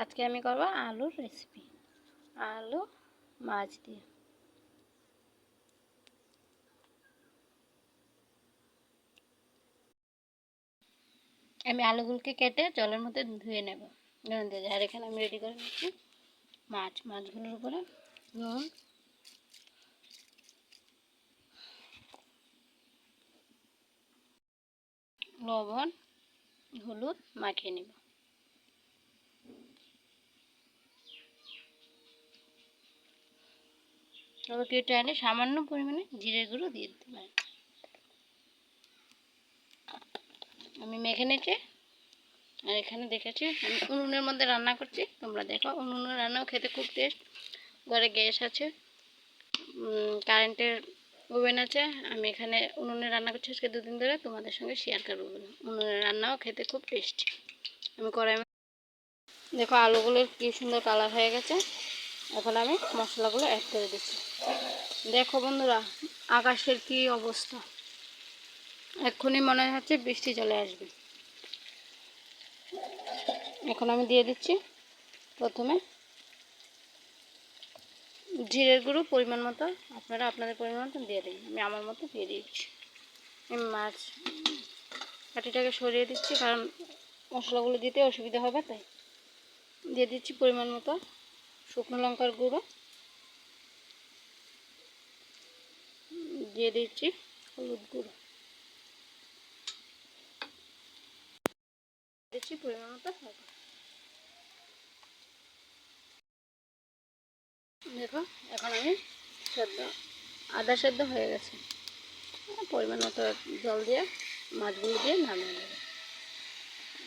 আজকে আমি করব আলুর রেসিপি, আলু মাছ দিয়ে। আমি আলুগুলোকে কেটে জলের মধ্যে ধুয়ে নেব, নুন দিয়ে। আর এখানে আমি রেডি করে নিচ্ছি মাছগুলোর উপরে নুন, লবণ, হলুদ মাখিয়ে নেব। তবে কেউ চাইলে সামান্য পরিমাণে জিরের গুঁড়ো দিয়ে দিতে পারেন। আমি মেখে নিচ্ছি। আর এখানে দেখেছি আমি উনুনের মধ্যে রান্না করছি, তোমরা দেখো। উনুনের রান্নাও খেতে খুব টেস্ট। ঘরে গ্যাস আছে, কারেন্টের ওভেন আছে। আমি এখানে উনুনে রান্না করছি আজকে 2 দিন ধরে, তোমাদের সঙ্গে শেয়ার করবো বলে। উনুনের রান্নাও খেতে খুব টেস্টি। আমি কড়াই, দেখো আলুগুলোর কি সুন্দর কালার হয়ে গেছে। এখন আমি মশলাগুলো অ্যাড করে দিচ্ছি। দেখো বন্ধুরা, আকাশের কি অবস্থা, এক্ষুনি মনে হচ্ছে বৃষ্টি চলে আসবে। এখন আমি দিয়ে দিচ্ছি প্রথমে জিরের গুঁড়ো পরিমাণ মতো। আপনারা আপনাদের পরিমাণ মতো দিয়ে দিন, আমি আমার মতো দিয়ে দিচ্ছি। আমি মাছ কাঠিটাকে সরিয়ে দিচ্ছি, কারণ মশলাগুলো দিতে অসুবিধা হবে, তাই দিয়ে দিচ্ছি পরিমাণ মতো শুকনো লঙ্কার গুঁড়ো, দিয়ে দিচ্ছি হলুদ গুঁড়ো, দিচ্ছি পরিমাণ মতো লবণ। দেখো এখন আমি আদা সেদ্ধ হয়ে গেছে। পরিমাণ মতো জল দিয়ে মাছগুলো দিয়ে নামিয়ে নেব।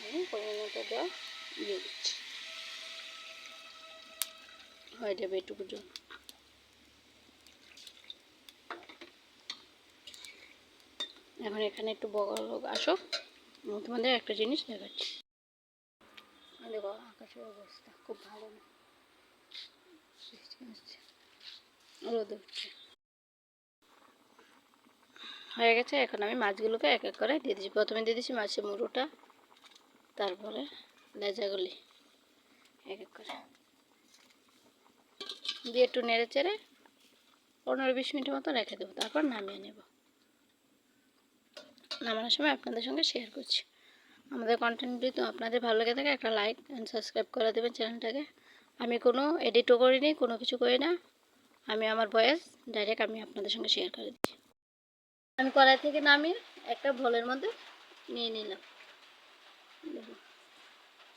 আমি পরিমাণ মতো জল দিয়ে দিচ্ছি, হয়ে যাবে এটুকু জল। এখন এখানে একটু বড় আসুক, তোমাদের একটা জিনিস দেখাচ্ছি। দেখো আকাশের অবস্থা খুব ভালো না, বৃষ্টি আসছে, রোদ উঠছে। হয়ে গেছে। এখন আমি মাছগুলোকে এক এক করে দিয়ে দিচ্ছি। প্রথমে দিয়ে দিচ্ছি মাছের মুড়োটা, তারপরে লেজাগুলি এক এক করে দিয়ে একটু নেড়ে চেড়ে 15-20 মিনিটের মতো রেখে দেবো, তারপর নামিয়ে নেব। নামানোর সময় আপনাদের সঙ্গে শেয়ার করছি। আমাদের কন্টেন্ট যদি আপনাদের ভালো লেগে থাকে, একটা লাইক অ্যান্ড সাবস্ক্রাইব করে দেবেন চ্যানেলটাকে। আমি কোনো এডিটও করিনি, কোনো কিছু করি না, আমি আমার ভয়েস ডাইরেক্ট আমি আপনাদের সঙ্গে শেয়ার করে দিচ্ছি। আমি কড়াই থেকে নামিয়ে একটা বোলের মধ্যে নিয়ে নিলাম। দেখুন